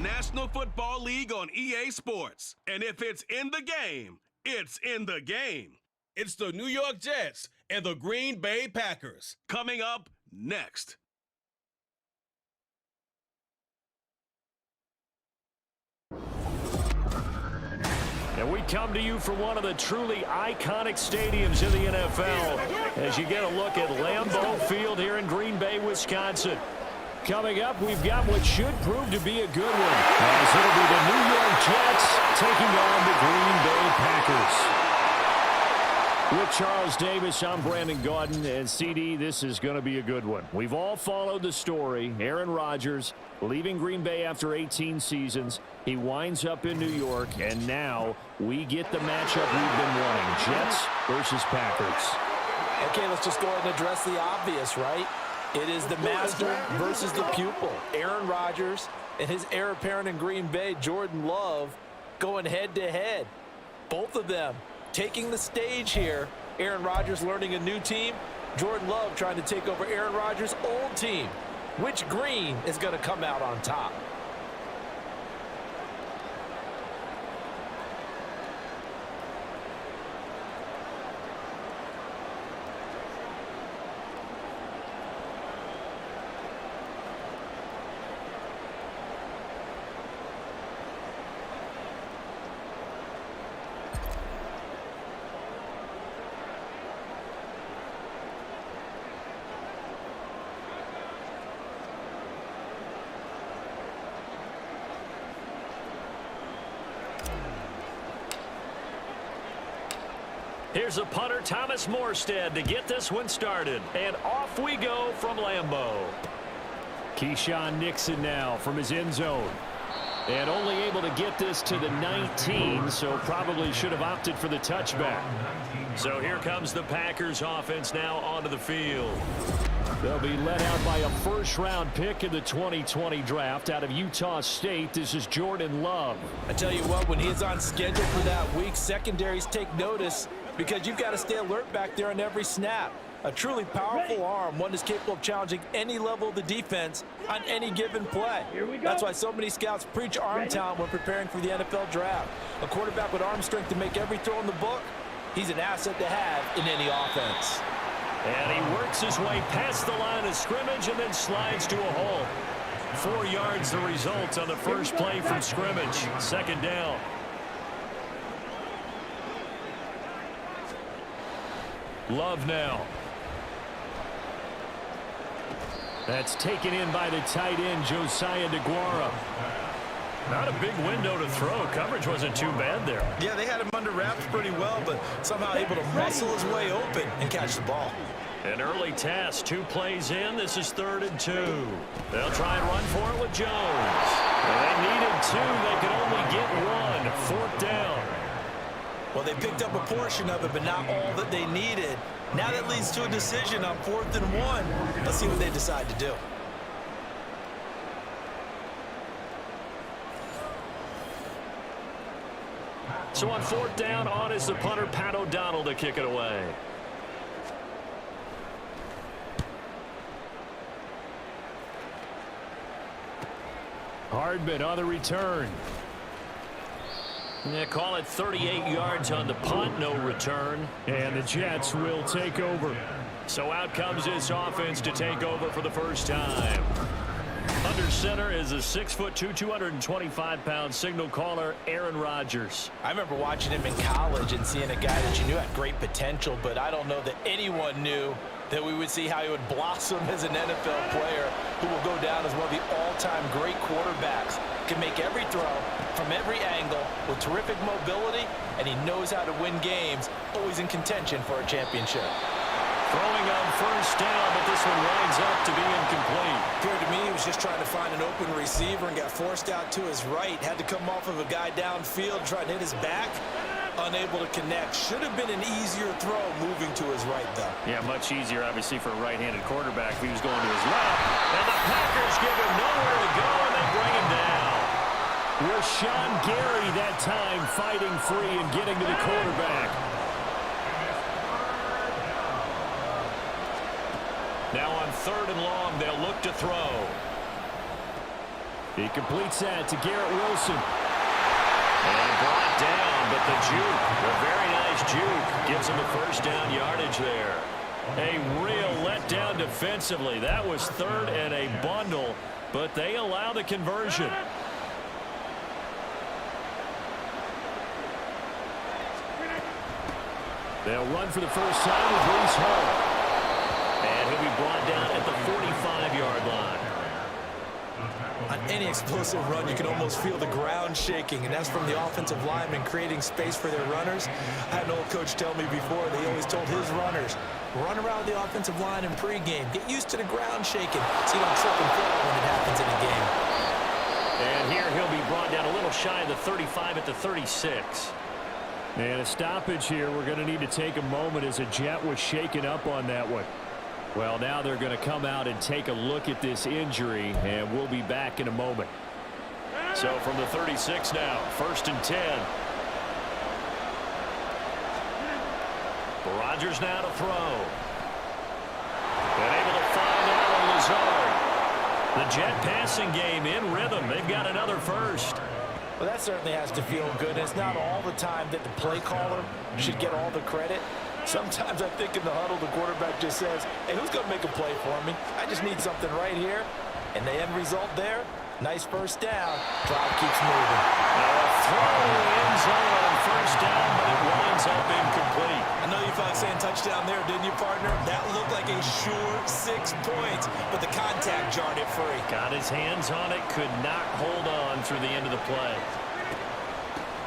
National Football League on EA Sports. And if it's in the game, it's in the game. It's the New York Jets and the Green Bay Packers. Coming up next. And we come to you from one of the truly iconic stadiums in the NFL as you get a look at Lambeau Field here in Green Bay, Wisconsin. Coming up, we've got what should prove to be a good one, as it'll be the New York Jets taking on the Green Bay Packers. With Charles Davis, I'm Brandon Gaudin, and CD, this is going to be a good one. We've all followed the story. Aaron Rodgers leaving Green Bay after 18 seasons. He winds up in New York, and now we get the matchup we've been wanting. Jets versus Packers. Okay, let's just go ahead and address the obvious, right? It is the master versus the pupil. Aaron Rodgers and his heir apparent in Green Bay, Jordan Love, going head-to-head. Both of them taking the stage here. Aaron Rodgers learning a new team. Jordan Love trying to take over Aaron Rodgers' old team. Which green is going to come out on top? Here's a punter, Thomas Morstead, to get this one started. And off we go from Lambeau. Keyshawn Nixon now from his end zone. And only able to get this to the 19, so probably should have opted for the touchback. So here comes the Packers offense now onto the field. They'll be led out by a first-round pick in the 2020 draft out of Utah State. This is Jordan Love. I tell you what, when he's on schedule for that week, secondaries take notice because you've got to stay alert back there on every snap. A truly powerful arm, one that's capable of challenging any level of the defense on any given play. That's why so many scouts preach arm talent when preparing for the NFL draft. A quarterback with arm strength to make every throw in the book, he's an asset to have in any offense. And he works his way past the line of scrimmage and then slides to a hole. 4 yards the result on the first play from scrimmage. Second down. Love now. That's taken in by the tight end, Josiah DeGuara. Not a big window to throw. Coverage wasn't too bad there. Yeah, they had him under wraps pretty well, but somehow able to muscle his way open and catch the ball. An early task, 2 plays in. This is 3rd and 2. They'll try and run for it with Jones. They needed 2. They could only get 1. 4th down. Well, they picked up a portion of it, but not all that they needed. Now that leads to a decision on 4th and 1. Let's see what they decide to do. So on 4th down, on is the punter, Pat O'Donnell, to kick it away. Hardman on the return. Yeah, call it 38 yards on the punt, no return. And the Jets will take over. So out comes this offense to take over for the first time. Under center is a 6'2", 225-pound signal caller, Aaron Rodgers. I remember watching him in college and seeing a guy that you knew had great potential, but I don't know that anyone knew that we would see how he would blossom as an NFL player who will go down as one of the all-time great quarterbacks. Can make every throw from every angle with terrific mobility, and he knows how to win games, always in contention for a championship. Throwing on first down, but this one winds up to be incomplete. Appeared to me he was just trying to find an open receiver and got forced out to his right. Had to come off of a guy downfield, trying to hit his back. Unable to connect. Should have been an easier throw moving to his right, though. Yeah, much easier, obviously, for a right-handed quarterback if he was going to his left. And the Packers give him nowhere to go, and they bring him down. Rashawn Gary that time fighting free and getting to the quarterback. Now on 3rd and long, they'll look to throw. He completes that to Garrett Wilson. And brought down, but the juke, a very nice juke, gives him a first down yardage there. A real letdown defensively. That was third and a bundle, but they allow the conversion. They'll run for the first time with Breece Hall. And he'll be brought down at the 45-yard line. On any explosive run, you can almost feel the ground shaking, and that's from the offensive linemen creating space for their runners. I had an old coach tell me before, they always told his runners, run around the offensive line in pregame. Get used to the ground shaking so you don't trip and fall when it happens in a game. And here he'll be brought down a little shy of the 35 at the 36. And a stoppage here. We're going to need to take a moment as a Jet was shaken up on that one. Well, now they're going to come out and take a look at this injury, and we'll be back in a moment. So from the 36 now, 1st and 10. Rodgers now to throw. And able to find Allen Lazard. The Jet passing game in rhythm. They've got another first. Well, that certainly has to feel good. It's not all the time that the play caller should get all the credit. Sometimes I think in the huddle, the quarterback just says, hey, who's going to make a play for me? I just need something right here. And the end result there, nice first down. Drive keeps moving. Now a throw in the end zone on first down, but it winds up incomplete. I know you felt like saying touchdown there, didn't you, partner? That looked like a sure 6 points, but the contact jarred it free. Got his hands on it, could not hold on through the end of the play.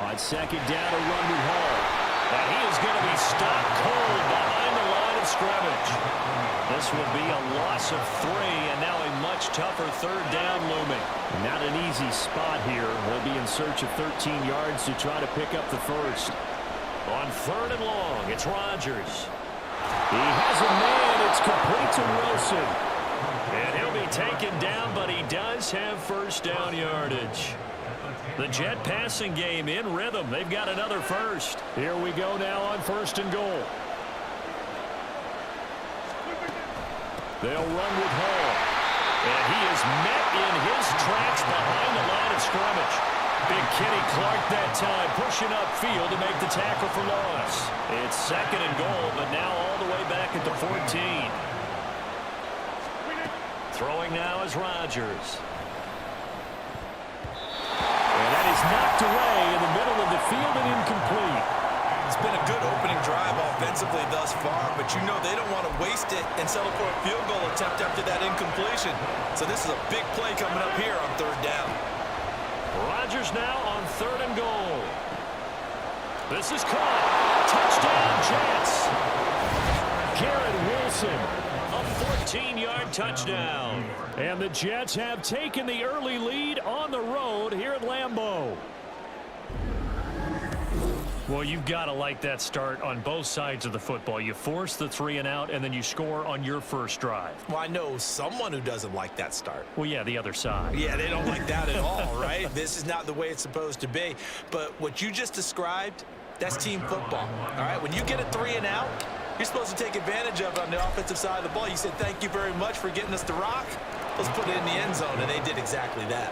On second down, a run with Hall. And he is going to be stopped cold behind the line of scrimmage. This will be a loss of 3, and now a much tougher third down looming. Not an easy spot here. They'll be in search of 13 yards to try to pick up the first. On 3rd and long, it's Rodgers. He has a man. It's complete to Wilson. And he'll be taken down, but he does have first down yardage. The Jet passing game in rhythm. They've got another first. Here we go now on 1st and goal. They'll run with Hall. And he is met in his tracks behind the line of scrimmage. Big Kenny Clark that time pushing upfield to make the tackle for loss. It's 2nd and goal, but now all the way back at the 14. Throwing now is Rodgers. And that is knocked away in the middle of the field and incomplete. It's been a good opening drive offensively thus far, but you know they don't want to waste it and settle for a field goal attempt after that incompletion. So this is a big play coming up here on 3rd down. Rodgers now on 3rd and goal. This is caught. Touchdown, Jets. Garrett Wilson, a 14-yard touchdown. And the Jets have taken the early lead on the road here at Lambeau. Well, you've got to like that start on both sides of the football. You force the 3 and out, and then you score on your first drive. Well, I know someone who doesn't like that start. Well, yeah, the other side. Yeah, they don't like that at all, right? This is not the way it's supposed to be. But what you just described, that's team football, all right? When you get a 3 and out, you're supposed to take advantage of it on the offensive side of the ball. You said, thank you very much for getting us the rock. Let's put it in the end zone, and they did exactly that.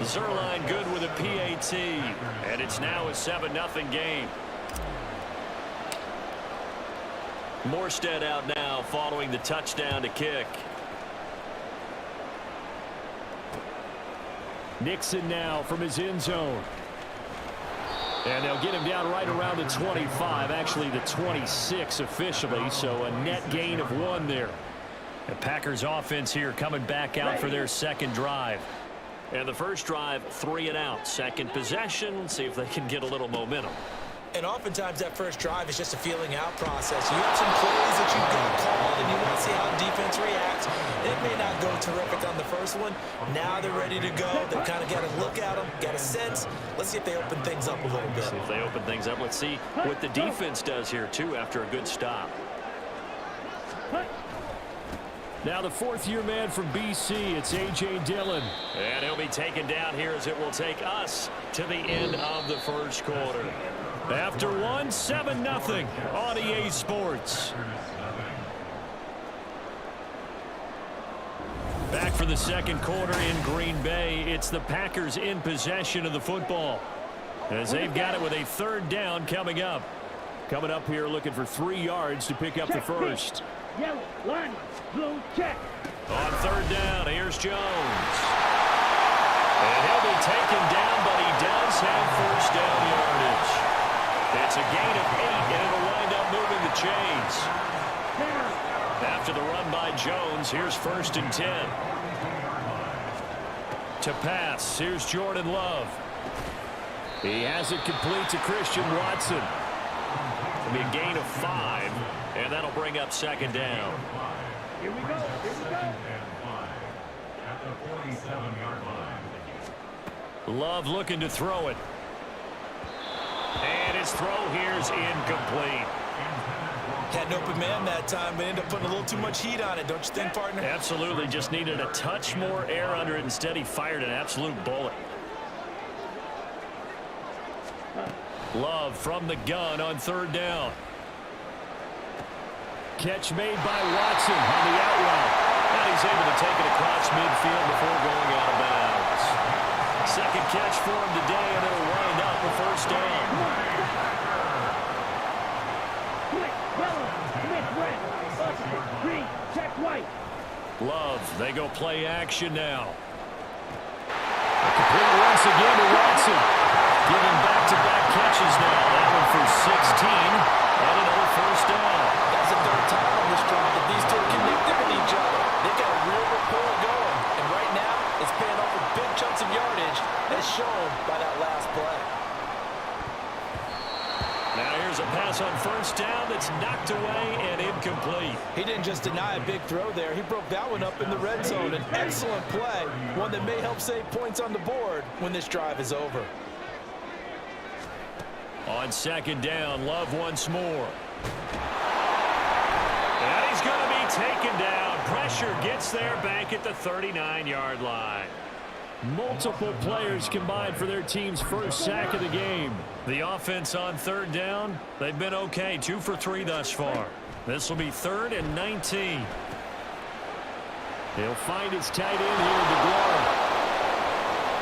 Zerline good with a PAT, and it's now a 7-0 game. Morstead out now following the touchdown to kick. Nixon now from his end zone. And they'll get him down right around the 25, actually the 26 officially, so a net gain of 1 there. The Packers offense here coming back out for their second drive. And the first drive, 3 and out. Second possession, let's see if they can get a little momentum. And oftentimes that first drive is just a feeling out process. You have some plays that you've got called, and you want to see how the defense reacts. It may not go terrific on the first one. Now they're ready to go. They've kind of got a look at them, got a sense. Let's see if they open things up a little bit. See if they open things up. Let's see what the defense does here, too, after a good stop. Now the 4th-year man from BC, it's A.J. Dillon. And he'll be taken down here as it will take us to the end of the first quarter. After 1, 7-0 on EA Sports. Back for the second quarter in Green Bay. It's the Packers in possession of the football, as they've got it with a third down coming up. Coming up here looking for 3 yards to pick up the first. Yellow, line, blue, check. On third down, here's Jones. And he'll be taken down, but he does have first down yardage. It's a gain of 8, and it'll wind up moving the chains. After the run by Jones, here's 1st and 10. To pass, here's Jordan Love. He has it complete to Christian Watson. It'll be a gain of 5, and that'll bring up 2nd down. Here we go. At the 47-yard line. Love looking to throw it. And his throw here's incomplete. Had an open man that time, but ended up putting a little too much heat on it, don't you think, partner? Absolutely. Just needed a touch more air under it. Instead, he fired an absolute bullet. Love from the gun on third down. Catch made by Watson on the out route. And he's able to take it across midfield before going out of bounds. Second catch for him today, and it'll wind up a first down. Green, check white. Love, they go play action now. A complete once again to Watson. Giving back-to-back catches now. That one for 16. And another first down. That's the third time on this drive that these two are connected with each other. They've got a real rapport going. And right now, it's paying off with big chunks of yardage, as shown by that last play. Now here's a pass on first down that's knocked away and incomplete. He didn't just deny a big throw there. He broke that one up in the red zone. An excellent play, one that may help save points on the board when this drive is over. On second down, Love once more. And he's going to be taken down. Pressure gets there back at the 39-yard line. Multiple players combined for their team's first sack of the game. The offense on third down, they've been okay. 2 for 3 thus far. This will be 3rd and 19. He'll find his tight end here, DeGuara.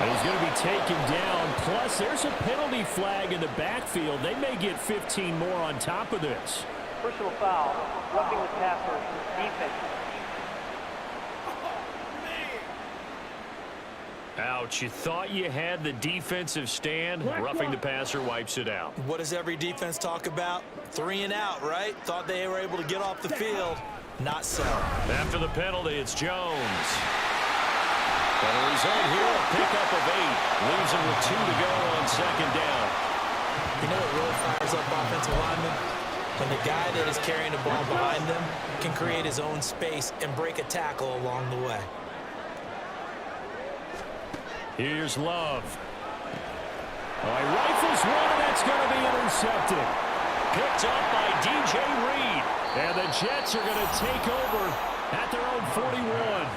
And he's going to be taken down. Plus, there's a penalty flag in the backfield. They may get 15 more on top of this. Personal foul, roughing the passer, defense. Ouch, you thought you had the defensive stand. Roughing the passer wipes it out. What does every defense talk about? 3 and out, right? Thought they were able to get off the field. Not so. After the penalty, it's Jones. And the result here, a pickup of 8. Leaves him with 2 to go on second down. You know what really fires up offensive linemen? When the guy that is carrying the ball behind them can create his own space and break a tackle along the way. Here's Love. Oh, he rifles one, and that's going to be intercepted. Picked up by DJ Reed. And the Jets are going to take over at their own 41.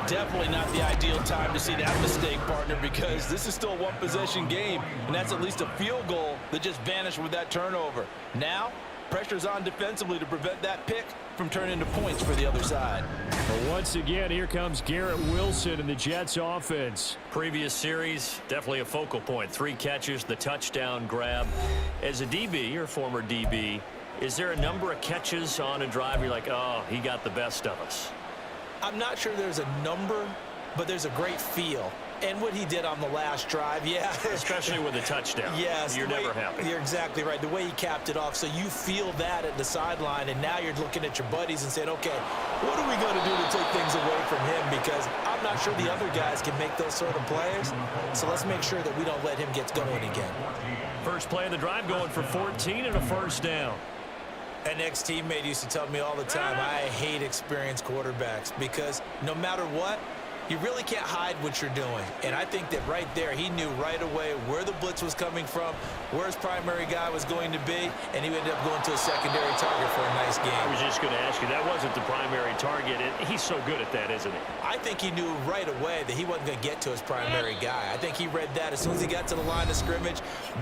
Definitely not the ideal time to see that mistake, partner, because this is still a one-possession game, and that's at least a field goal that just vanished with that turnover. Now, pressure's on defensively to prevent that pick from turning into points for the other side. Well, once again, here comes Garrett Wilson in the Jets offense. Previous series, definitely a focal point. 3 catches, the touchdown grab. As a DB, or former DB, is there a number of catches on a drive you're like, oh, he got the best of us? I'm not sure there's a number, but there's a great feel. And what he did on the last drive, yeah. Especially with a touchdown. Yes. You're never happy. You're exactly right. The way he capped it off, so you feel that at the sideline, and now you're looking at your buddies and saying, okay, what are we going to do to take things away from him? Because I'm not sure the other guys can make those sort of plays. So let's make sure that we don't let him get going again. First play of the drive going for 14 and a first down. An ex-teammate used to tell me all the time, I hate experienced quarterbacks because no matter what, you really can't hide what you're doing. And I think that right there, he knew right away where the blitz was coming from, where his primary guy was going to be, and he ended up going to a secondary target for a nice game. I was just going to ask you, that wasn't the primary target. He's so good at that, isn't he? I think he knew right away that he wasn't going to get to his primary guy. I think he read that as soon as he got to the line of scrimmage,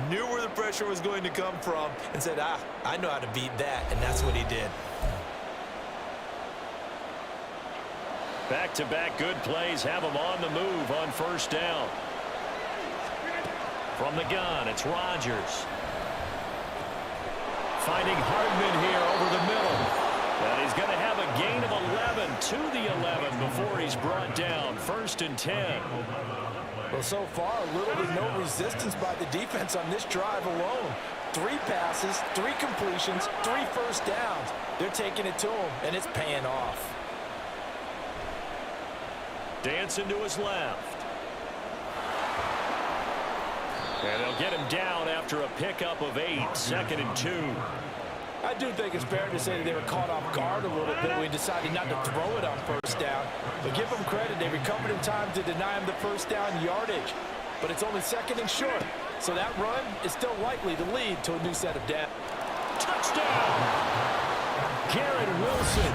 knew where the pressure was going to come from, and said, I know how to beat that, and that's what he did. Back-to-back good plays have them on the move on first down. From the gun, it's Rodgers. Finding Hardman here over the middle. And he's going to have a gain of 11 to the 11 before he's brought down. 1st and 10. Well, so far, little to no resistance by the defense on this drive alone. 3 passes, 3 completions, 3 first downs. They're taking it to him, and it's paying off. Dancing to his left. And they'll get him down after a pickup of 8, 2nd and 2. I do think it's fair to say that they were caught off guard a little bit when we decided not to throw it on first down. But give them credit, they recovered in time to deny him the first down yardage. But it's only 2nd and short, so that run is still likely to lead to a new set of depth. Touchdown! Garrett Wilson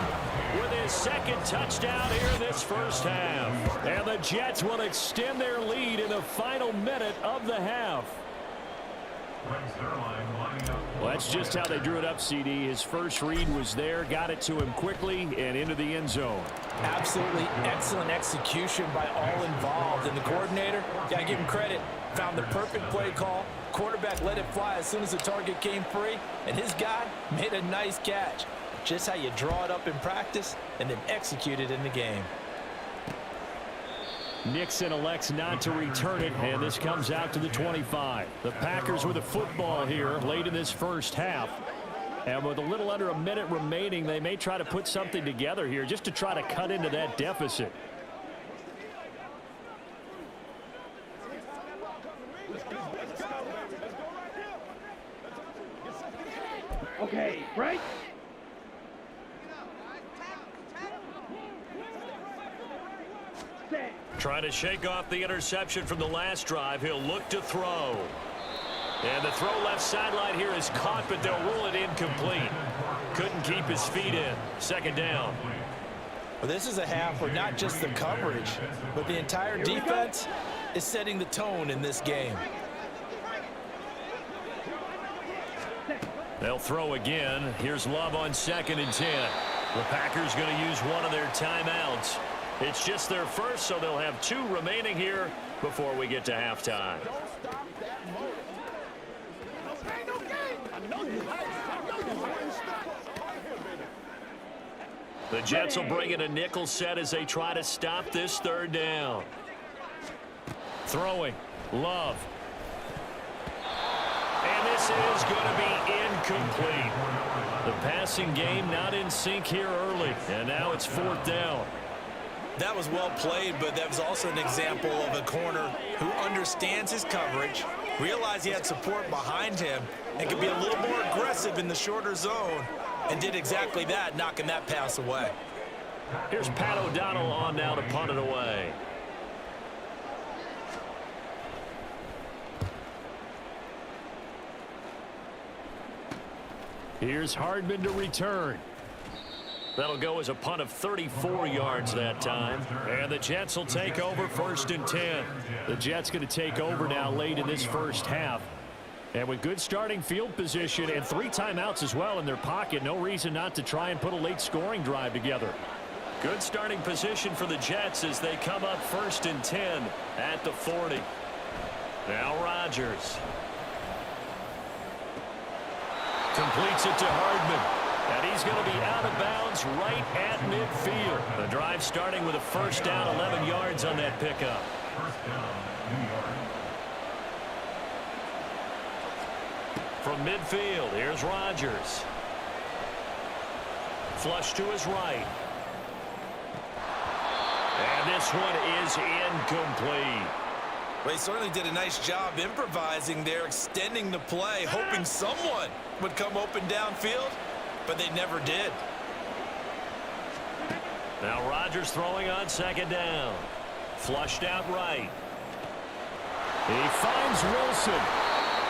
with his 2nd touchdown here in this first half. And the Jets will extend their lead in the final minute of the half. Well, that's just how they drew it up, CD. His first read was there, got it to him quickly, and into the end zone. Absolutely excellent execution by all involved. And the coordinator, got to give him credit, found the perfect play call. Quarterback let it fly as soon as the target came free, and his guy made a nice catch. Just how you draw it up in practice and then execute it in the game. Nixon elects not to return it, and this comes out to the 25. The Packers with the football here late in this first half. And with a little under a minute remaining, they may try to put something together here just to try to cut into that deficit. Okay, right? Trying to shake off the interception from the last drive. He'll look to throw. And the throw left sideline here is caught, but they'll rule it incomplete. Couldn't keep his feet in. 2nd down. Well, this is a half where not just the coverage, but the entire defense is setting the tone in this game. They'll throw again. Here's Love on 2nd and 10. The Packers going to use one of their timeouts. It's just their first, so they'll have 2 remaining here before we get to halftime. The Jets will bring in a nickel set as they try to stop this 3rd down. Throwing. Love. And this is going to be incomplete. The passing game not in sync here early, and now it's 4th down. That was well played, but that was also an example of a corner who understands his coverage, realized he had support behind him, and could be a little more aggressive in the shorter zone, and did exactly that, knocking that pass away. Here's Pat O'Donnell on now to punt it away. Here's Hardman to return. That'll go as a punt of 34 yards that time. And the Jets will take over 1st and 10. The Jets going to take over now late in this first half. And with good starting field position and 3 timeouts as well in their pocket, no reason not to try and put a late scoring drive together. Good starting position for the Jets as they come up 1st and 10 at the 40. Now Rodgers. Completes it to Hardman. And he's going to be out of bounds right at midfield. The drive starting with a 1st down, 11 yards on that pickup. 1st down, New York. From midfield, here's Rodgers. Flush to his right. And this one is incomplete. Well, he certainly did a nice job improvising there, extending the play, hoping someone would come open downfield, but they never did. Now Rodgers throwing on 2nd down. Flushed out right. He finds Wilson.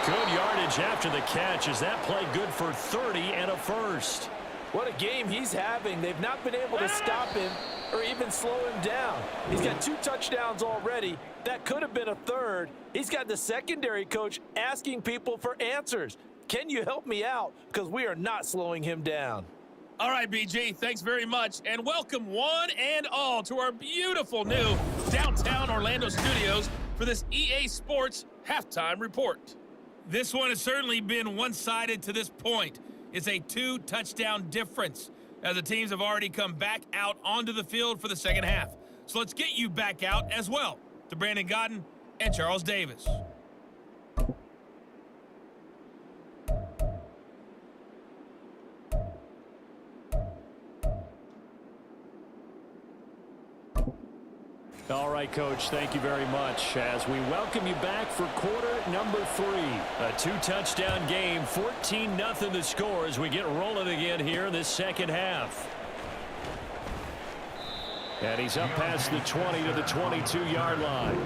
Good yardage after the catch. Is that play good for 30 and a 1st? What a game he's having. They've not been able to stop him or even slow him down. He's got 2 touchdowns already. That could have been a 3rd. He's got the secondary coach asking people for answers. Can you help me out? Because we are not slowing him down. All right, BG, thanks very much, and welcome one and all to our beautiful new downtown Orlando studios for this EA Sports Halftime Report. This one has certainly been one-sided to this point. It's a 2-touchdown difference, as the teams have already come back out onto the field for the second half. So let's get you back out as well to Brandon Godden and Charles Davis. All right, Coach, thank you very much as we welcome you back for quarter number 3. A 2-touchdown game, 14-0 the score as we get rolling again here in this second half. And he's up past the 20 to the 22-yard line.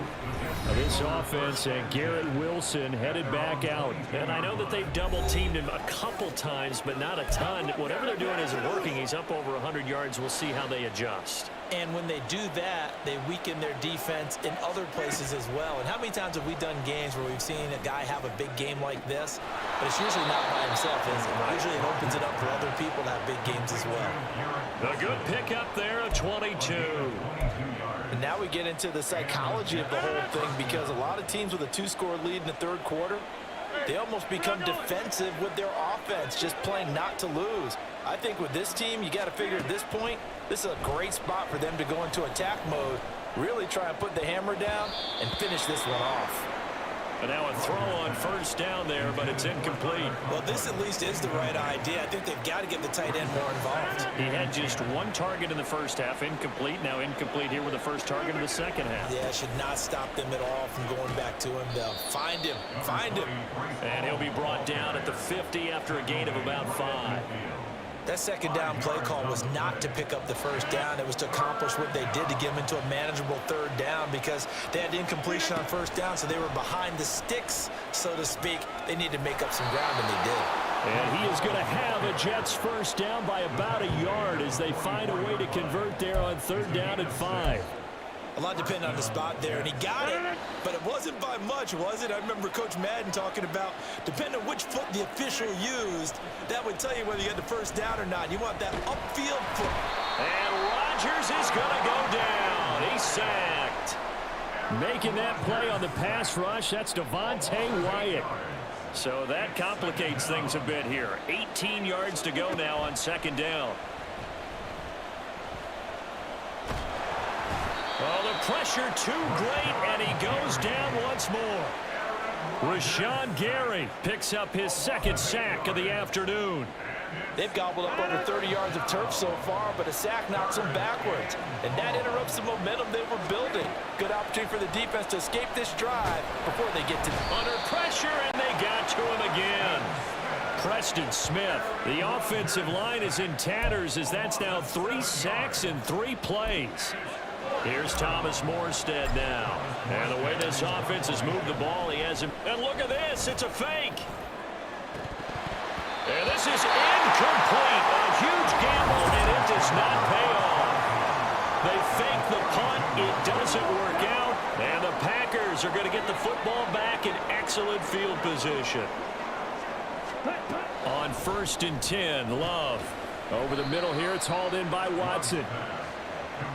Now this offense and Garrett Wilson headed back out. And I know that they've double-teamed him a couple times, but not a ton. Whatever they're doing isn't working. He's up over 100 yards. We'll see how they adjust. And when they do that, they weaken their defense in other places as well. And how many times have we done games where we've seen a guy have a big game like this? But it's usually not by himself, is it? Usually it opens it up for other people to have big games as well. A good pickup there of 22. And now we get into the psychology of the whole thing, because a lot of teams with a 2-score lead in the third quarter, they almost become defensive with their offense, just playing not to lose. I think with this team, you got to figure at this point, this is a great spot for them to go into attack mode, really try and put the hammer down and finish this one off. And now a throw on first down there, but it's incomplete. Well, this at least is the right idea. I think they've got to get the tight end more involved. He had just one target in the first half, incomplete. Now incomplete here with the first target in the second half. Yeah, should not stop them at all from going back to him. They'll find him. And he'll be brought down at the 50 after a gain of about 5. That second down play call was not to pick up the first down. It was to accomplish what they did to get them into a manageable third down, because they had incompletion on first down, so they were behind the sticks, so to speak. They needed to make up some ground, and they did. And he is going to have a Jets first down by about a yard as they find a way to convert there on third down and 5. A lot depended on the spot there, and he got it, but it wasn't by much, was it? I remember Coach Madden talking about, depending on which foot the official used, that would tell you whether you had the first down or not. You want that upfield foot. And Rodgers is going to go down. He's sacked. Making that play on the pass rush, that's Devontae Wyatt. So that complicates things a bit here. 18 yards to go now on second down. Oh, the pressure too great, and he goes down once more. Rashawn Gary picks up his second sack of the afternoon. They've gobbled up over 30 yards of turf so far, but a sack knocks them backwards, and that interrupts the momentum they were building. Good opportunity for the defense to escape this drive before they get to under pressure, and they got to him again. Preston Smith. The offensive line is in tatters as that's now 3 sacks in 3 plays. Here's Thomas Morstead now. And the way this offense has moved the ball, he has him. And look at this. It's a fake. And this is incomplete. A huge gamble, and it does not pay off. They fake the punt. It doesn't work out. And the Packers are going to get the football back in excellent field position. On 1st and 10, Love. Over the middle here, it's hauled in by Watson.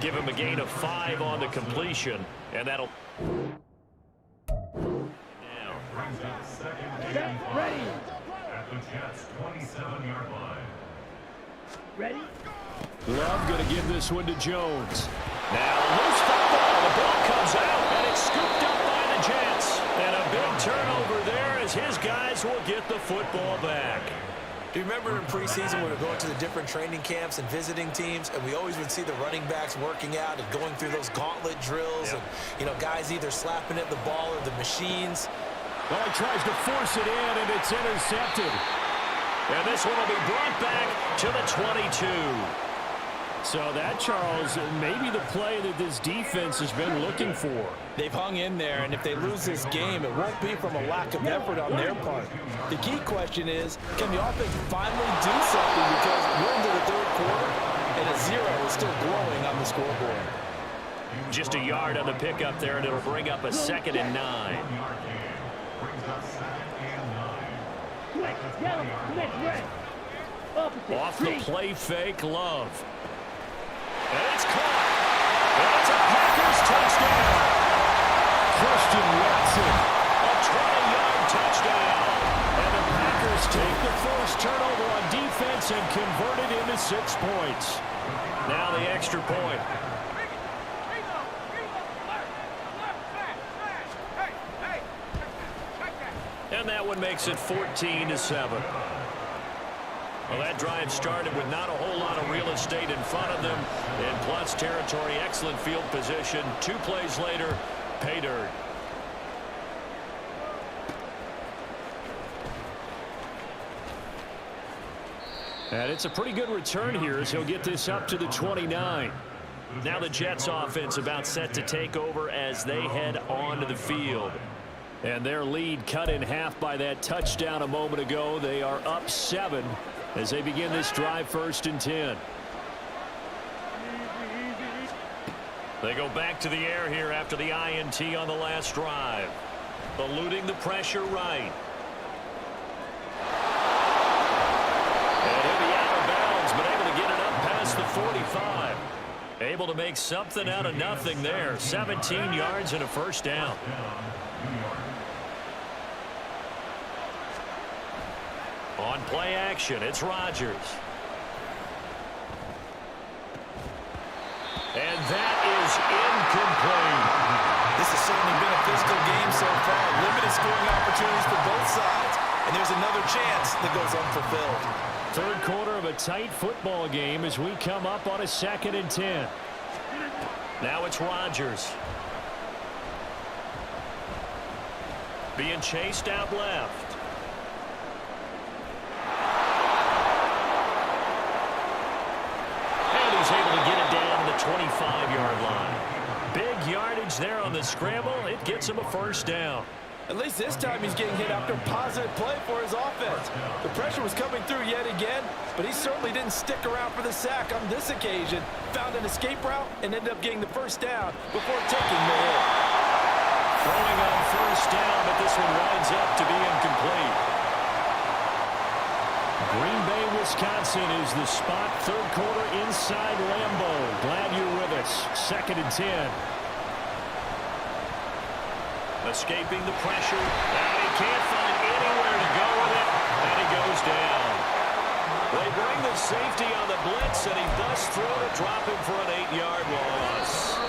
Give him a gain of 5 on the completion, and that'll... Ready. At the Jets' 27-yard line. Ready? Love going to give this one to Jones. Now loose football. The ball comes out, and it's scooped up by the Jets. And a big turnover there as his guys will get the football back. Do you remember in preseason when we were going to the different training camps and visiting teams, and we always would see the running backs working out and going through those gauntlet drills, and, you know, guys either slapping at the ball or the machines? Well, he tries to force it in, and it's intercepted. And this one will be brought back to the 22. So that, Charles, maybe the play that this defense has been looking for. They've hung in there, and if they lose this game, it won't be from a lack of effort on their part. The key question is, can the offense finally do something, because we're into the third quarter, and a 0 is still glowing on the scoreboard. Just a yard on the pickup there, and it'll bring up a 2nd and 9. Opposite. Off the Green. play fake, Love. And it's caught. And it's a Packers touchdown. Christian Watson, a 20-yard touchdown. And the Packers take the first turnover on defense and convert it into 6 points. Now the extra point. And that one makes it 14-7. Well, that drive started with not a whole lot of real estate in front of them. In plus territory, excellent field position. 2 plays later, pay dirt. And it's a pretty good return here as he'll get this up to the 29. Now the Jets offense about set to take over as they head onto the field. And their lead cut in half by that touchdown a moment ago. They are up 7 as they begin this drive, 1st and 10. They go back to the air here after the INT on the last drive. Eluding the pressure right. And he'll be out of bounds, but able to get it up past the 45. Able to make something out of nothing there. 17 yards and a first down. On play action, it's Rodgers. And that is incomplete. This has certainly been a physical game so far. Limited scoring opportunities for both sides. And there's another chance that goes unfulfilled. Third quarter of a tight football game as we come up on a 2nd and 10. Now it's Rodgers. Being chased out left. Able to get it down to the 25-yard line. Big yardage there on the scramble. It gets him a first down. At least this time he's getting hit after a positive play for his offense. The pressure was coming through yet again, but he certainly didn't stick around for the sack on this occasion. Found an escape route and ended up getting the first down before taking the hit. Throwing on first down, but this one winds up to be incomplete. Green Bay, Wisconsin is the spot. Third quarter inside Lambeau. Glad you're with us. 2nd and 10. Escaping the pressure. And he can't find anywhere to go with it. And he goes down. They bring the safety on the blitz, and he busts through to drop him for an 8-yard loss.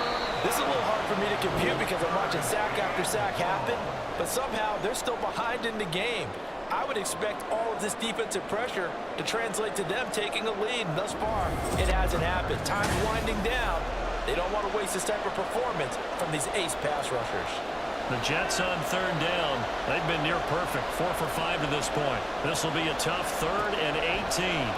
This is a little hard for me to compute because I'm watching sack after sack happen, but somehow they're still behind in the game. I would expect all of this defensive pressure to translate to them taking a lead. And thus far, it hasn't happened. Time's winding down. They don't want to waste this type of performance from these ace pass rushers. The Jets on 3rd down. They've been near perfect. 4 for 5 to this point. This will be a tough 3rd and 18.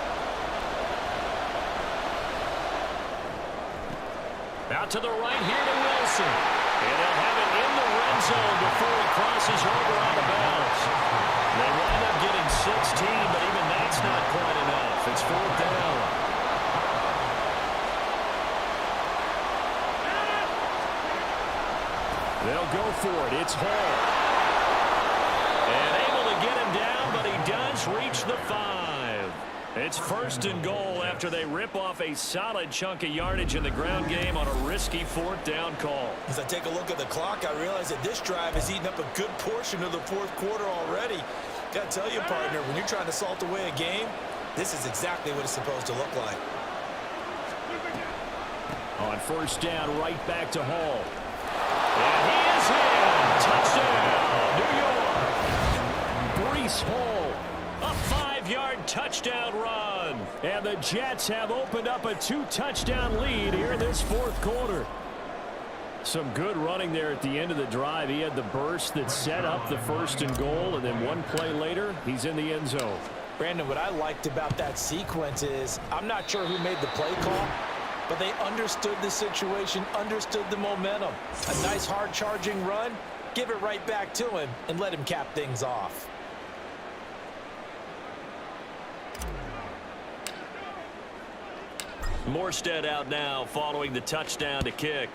Out to the right here to Wilson. And they'll have it in the red zone before he crosses over out of bounds. They wind up getting 16, but even that's not quite enough. It's 4th down. They'll go for it. It's Hall. And able to get him down, but he does reach the 5. It's 1st and goal after they rip off a solid chunk of yardage in the ground game on a risky 4th down call. As I take a look at the clock, I realize that this drive has eaten up a good portion of the 4th quarter already. Got to tell you, partner, when you're trying to salt away a game, this is exactly what it's supposed to look like. On 1st down, right back to Hall. And he is in. Touchdown, New York. Breece Hall. A 5-yard touchdown run. And the Jets have opened up a 2-touchdown lead here in this 4th quarter. Some good running there at the end of the drive. He had the burst that set up the 1st and goal, and then one play later, he's in the end zone. Brandon, what I liked about that sequence is I'm not sure who made the play call, but they understood the situation, understood the momentum. A nice hard charging run, give it right back to him, and let him cap things off. Morstead out now following the touchdown to kick.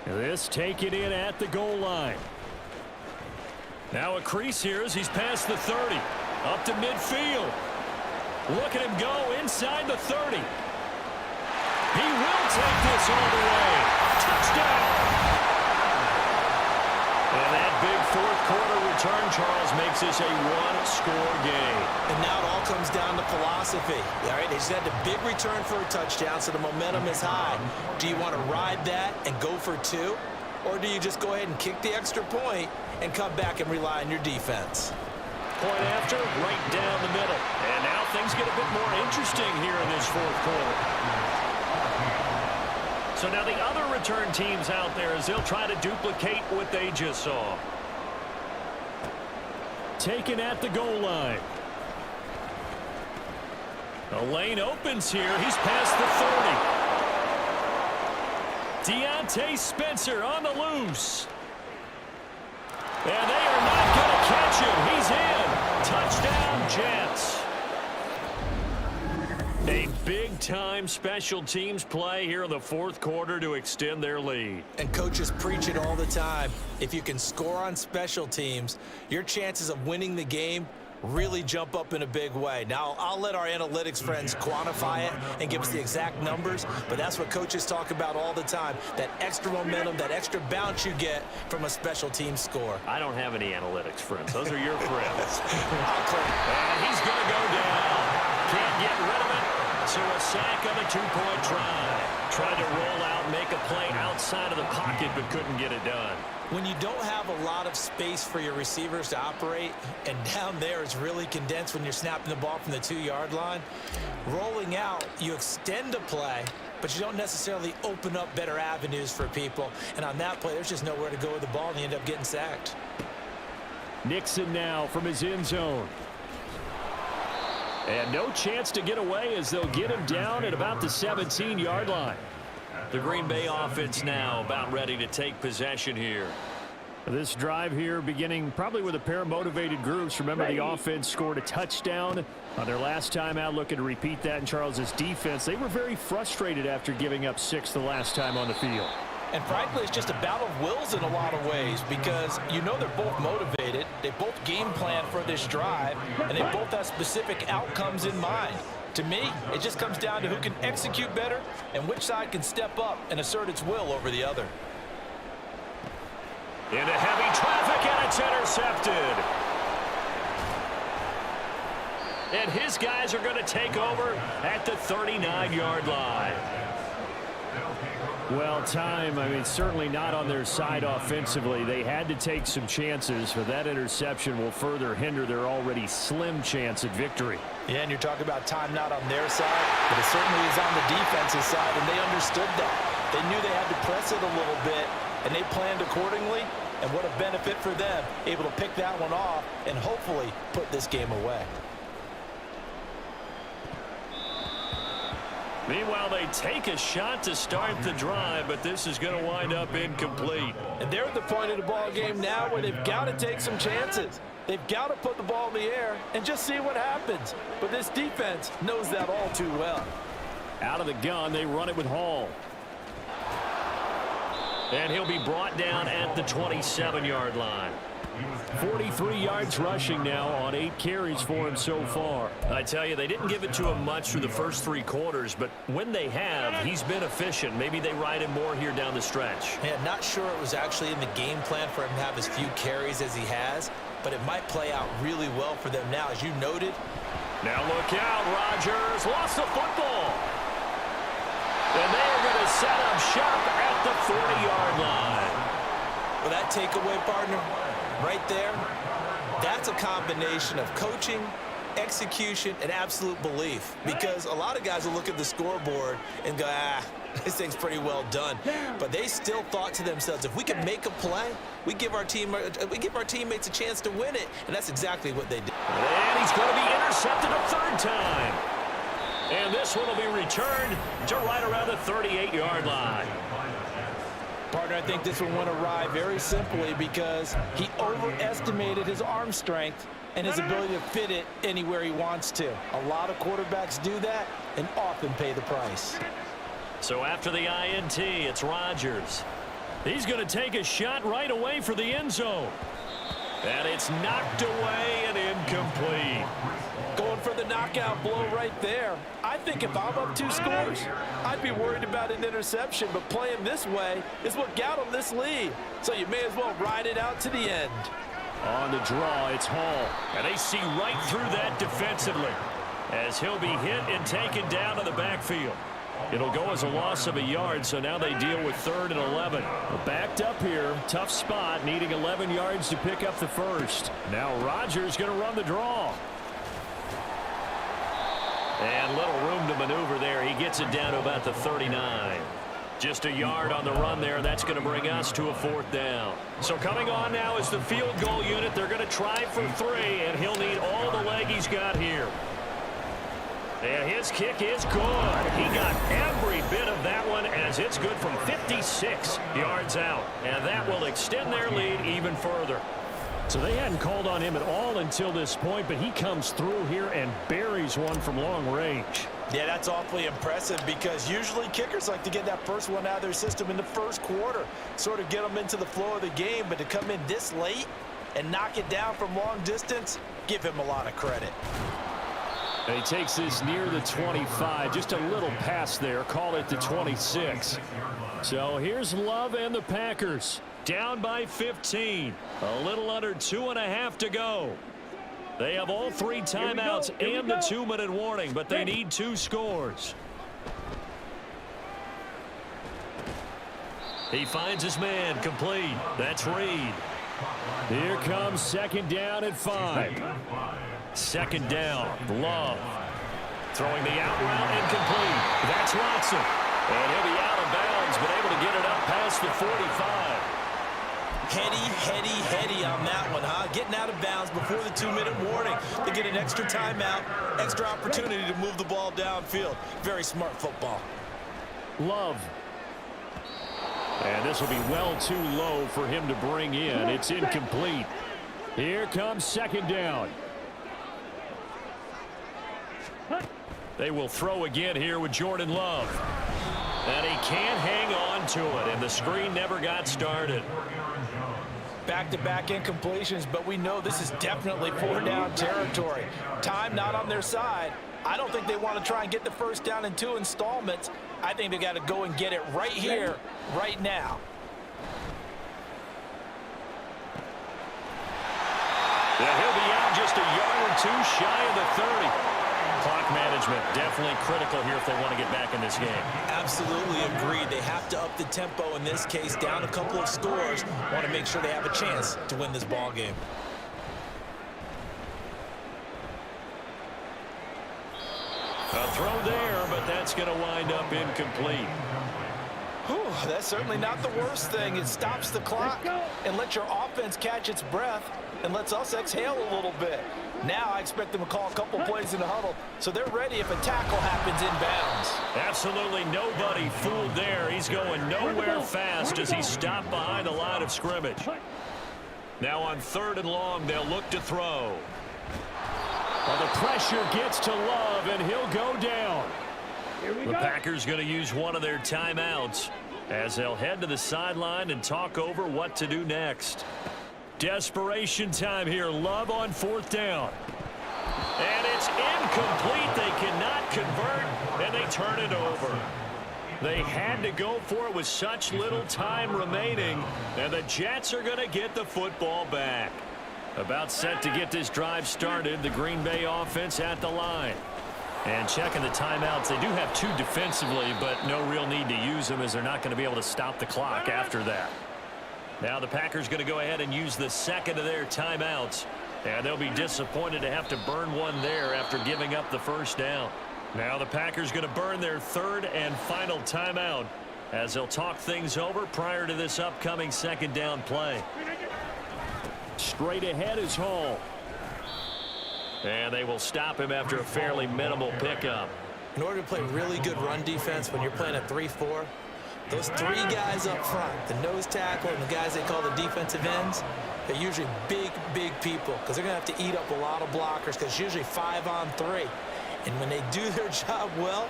This taken in at the goal line. Now a crease here as he's past the 30. Up to midfield. Look at him go inside the 30. He will take this all the way. Touchdown. And that big fourth quarter return, Charles, makes this a one-score game. And now it all comes down to philosophy. All right, they just had the big return for a touchdown, so the momentum is high. Do you want to ride that and go for two? Or do you just go ahead and kick the extra point and come back and rely on your defense? Point after, right down the middle. And now things get a bit more interesting here in this fourth quarter. So now the other return teams out there as they'll try to duplicate what they just saw. Taken at the goal line. The lane opens here. He's past the 30. Deontay Spencer on the loose. And they are not going to catch him. He's in. Touchdown, Jets. A big-time special teams play here in the fourth quarter to extend their lead. And coaches preach it all the time. If you can score on special teams, your chances of winning the game really jump up in a big way. Now, I'll let our analytics friends quantify it and give us the exact numbers, but that's what coaches talk about all the time, that extra momentum, that extra bounce you get from a special team score. I don't have any analytics friends. Those are your friends. And he's going to go down. Can't get rid of it. So a sack on a two-point try. Tried to roll out, make a play outside of the pocket, but couldn't get it done. When you don't have a lot of space for your receivers to operate, and down there it's really condensed when you're snapping the ball from the 2-yard line, rolling out, you extend a play, but you don't necessarily open up better avenues for people. And on that play, there's just nowhere to go with the ball, and you end up getting sacked. Nixon now from his end zone. And no chance to get away as they'll get him down at about the 17-yard line. The Green Bay offense now about ready to take possession here. This drive here beginning probably with a pair of motivated groups. Remember, the offense scored a touchdown on their last time out, looking to repeat that in Charles's defense. They were very frustrated after giving up 6 the last time on the field. And frankly, it's just a battle of wills in a lot of ways because you know they're both motivated. They both game plan for this drive, and they both have specific outcomes in mind. To me, it just comes down to who can execute better and which side can step up and assert its will over the other. Into heavy traffic, and it's intercepted. And his guys are going to take over at the 39-yard line. Well, time, certainly not on their side offensively. They had to take some chances, but that interception will further hinder their already slim chance at victory. Yeah, and you're talking about time not on their side, but it certainly is on the defensive side, and they understood that. They knew they had to press it a little bit, and they planned accordingly, and what a benefit for them, able to pick that one off and hopefully put this game away. Meanwhile, they take a shot to start the drive, but this is going to wind up incomplete. And they're at the point of the ball game now where they've got to take some chances. They've got to put the ball in the air and just see what happens. But this defense knows that all too well. Out of the gun, they run it with Hall. And he'll be brought down at the 27-yard line. 43 yards rushing now on 8 carries for him so far. I tell you, they didn't give it to him much through the first 3 quarters, but when they have, he's been efficient. Maybe they ride him more here down the stretch. Yeah, not sure it was actually in the game plan for him to have as few carries as he has, but it might play out really well for them now, as you noted. Now look out, Rodgers lost the football. And they are going to set up shop at the 40-yard line. Well, that takeaway, partner, right there, that's a combination of coaching, execution, and absolute belief. Because a lot of guys will look at the scoreboard and go, this thing's pretty well done. But they still thought to themselves, if we can make a play, we give our teammates a chance to win it. And that's exactly what they did. And he's going to be intercepted a 3rd time. And this one will be returned to right around the 38-yard line. Partner, I think this one went awry very simply because he overestimated his arm strength and his ability to fit it anywhere he wants to. A lot of quarterbacks do that and often pay the price. So after the INT, it's Rodgers. He's going to take a shot right away for the end zone. And it's knocked away and incomplete. Going for the knockout blow right there. I think if I'm up 2 scores, I'd be worried about an interception, but playing this way is what got him this lead. So you may as well ride it out to the end. On the draw, it's Hall. And they see right through that defensively as he'll be hit and taken down to the backfield. It'll go as a loss of a yard, so now they deal with 3rd and 11. Backed up here, tough spot, needing 11 yards to pick up the first. Now Rodgers going to run the draw. And little room to maneuver there. He gets it down to about the 39. Just a yard on the run there. That's going to bring us to a 4th down. So coming on now is the field goal unit. They're going to try for 3, and he'll need all the leg he's got here. And his kick is good. He got every bit of that one as it's good from 56 yards out. And that will extend their lead even further. So they hadn't called on him at all until this point, but he comes through here and buries one from long range. Yeah, that's awfully impressive because usually kickers like to get that first one out of their system in the first quarter, sort of get them into the flow of the game, but to come in this late and knock it down from long distance, give him a lot of credit. And he takes this near the 25, just a little pass there, call it the 26. So here's Love and the Packers. Down by 15. A little under 2.5 to go. They have all 3 timeouts and the 2-minute warning, but they need 2 scores. He finds his man complete. That's Reed. Here comes 2nd down at 5. 2nd down, Love. Throwing the out route incomplete. That's Watson. And he'll be out of bounds, but able to get it up past the 45. Heady on that one, huh? Getting out of bounds before the 2-minute warning. They get an extra timeout, extra opportunity to move the ball downfield. Very smart football. Love. And this will be well too low for him to bring in. It's incomplete. Here comes 2nd down. They will throw again here with Jordan Love. And he can't hang on to it, and the screen never got started. Back-to-back incompletions, but we know this is definitely 4-down territory. Time not on their side. I don't think they want to try and get the first down in 2 installments. I think they got to go and get it right here, right now. Yeah, he'll be out just a yard or 2 shy of the 30. Clock management definitely critical here if they want to get back in this game. Absolutely agreed. They have to up the tempo in this case, down a couple of scores. Want to make sure they have a chance to win this ball game. A throw there, but that's going to wind up incomplete. Whew, that's certainly not the worst thing. It stops the clock and lets your offense catch its breath and lets us exhale a little bit. Now I expect them to call a couple plays in the huddle, so they're ready if a tackle happens inbounds. Absolutely nobody fooled there. He's going nowhere fast as he stopped behind the line of scrimmage. Now on 3rd and long, they'll look to throw. Well, the pressure gets to Love, and he'll go down. The Packers going to use one of their timeouts as they'll head to the sideline and talk over what to do next. Desperation time here. Love on 4th down. And it's incomplete. They cannot convert, and they turn it over. They had to go for it with such little time remaining, and the Jets are going to get the football back. About set to get this drive started, the Green Bay offense at the line. And checking the timeouts, they do have 2 defensively, but no real need to use them as they're not going to be able to stop the clock after that. Now the Packers going to go ahead and use the 2nd of their timeouts. And they'll be disappointed to have to burn one there after giving up the first down. Now the Packers going to burn their 3rd and final timeout as they'll talk things over prior to this upcoming 2nd down play. Straight ahead is Hall. And they will stop him after a fairly minimal pickup. In order to play really good run defense when you're playing a 3-4, those 3 guys up front, the nose tackle and the guys they call the defensive ends, they're usually big people because they're going to have to eat up a lot of blockers because it's usually 5-on-3. And when they do their job well,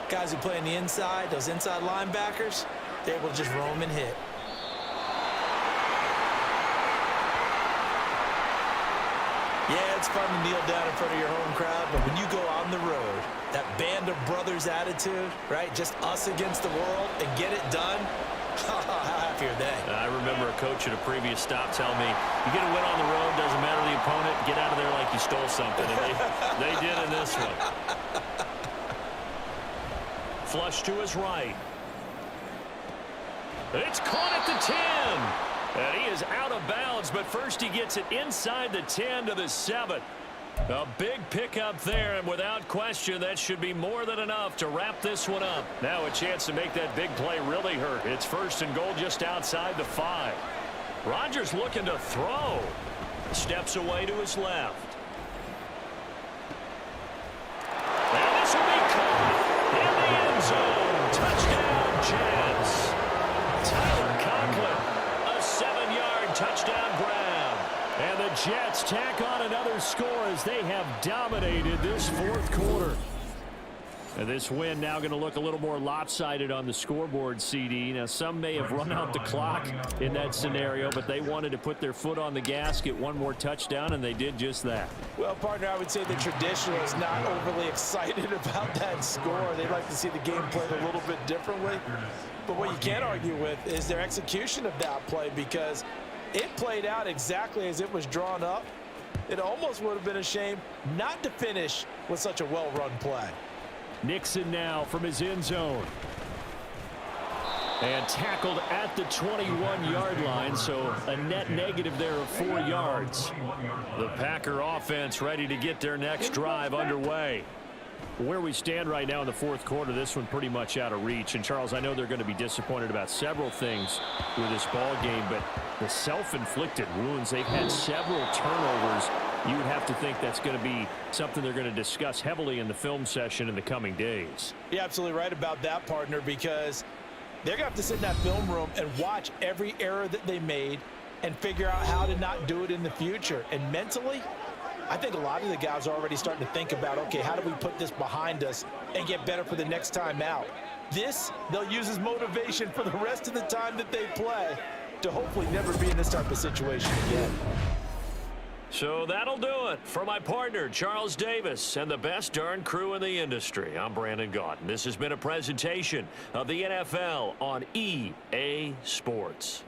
guys who play on the inside, those inside linebackers, they're able to just roam and hit. Yeah, it's fun to kneel down in front of your home crowd, but when you go on the road, that band of brothers attitude, right? Just us against the world and get it done. How happy are they? I remember a coach at a previous stop telling me, you get a win on the road, doesn't matter the opponent, get out of there like you stole something. And they did in this one. Flush to his right. It's caught at the 10. And he is out of bounds, but first he gets it inside the 10 to the 7. A big pickup there, and without question, that should be more than enough to wrap this one up. Now a chance to make that big play really hurt. It's 1st and goal just outside the 5. Rodgers looking to throw. Steps away to his left. And this will be caught in the end zone. Touchdown, Jets. Tyler Conklin, a 7-yard touchdown grab. And the Jets tack on another score as they have dominated this 4th quarter. And this win now going to look a little more lopsided on the scoreboard, CD. Now, some may have run out the clock in that scenario, but they wanted to put their foot on the gas, get one more touchdown, and they did just that. Well, partner, I would say the traditional is not overly excited about that score. They'd like to see the game played a little bit differently. But what you can't argue with is their execution of that play, because it played out exactly as it was drawn up. It almost would have been a shame not to finish with such a well-run play. Nixon now from his end zone. And tackled at the 21-yard line, so a net negative there of 4 yards. The Packer offense ready to get their next drive underway. Where we stand right now in the 4th quarter, this one pretty much out of reach. And, Charles, I know they're going to be disappointed about several things with this ball game, but the self-inflicted wounds, they've had several turnovers. You would have to think that's going to be something they're going to discuss heavily in the film session in the coming days. You're absolutely right about that, partner, because they're going to have to sit in that film room and watch every error that they made and figure out how to not do it in the future. And mentally, I think a lot of the guys are already starting to think about, okay, how do we put this behind us and get better for the next time out? This, they'll use as motivation for the rest of the time that they play to hopefully never be in this type of situation again. So that'll do it for my partner, Charles Davis, and the best darn crew in the industry. I'm Brandon Gaunt. This has been a presentation of the NFL on EA Sports.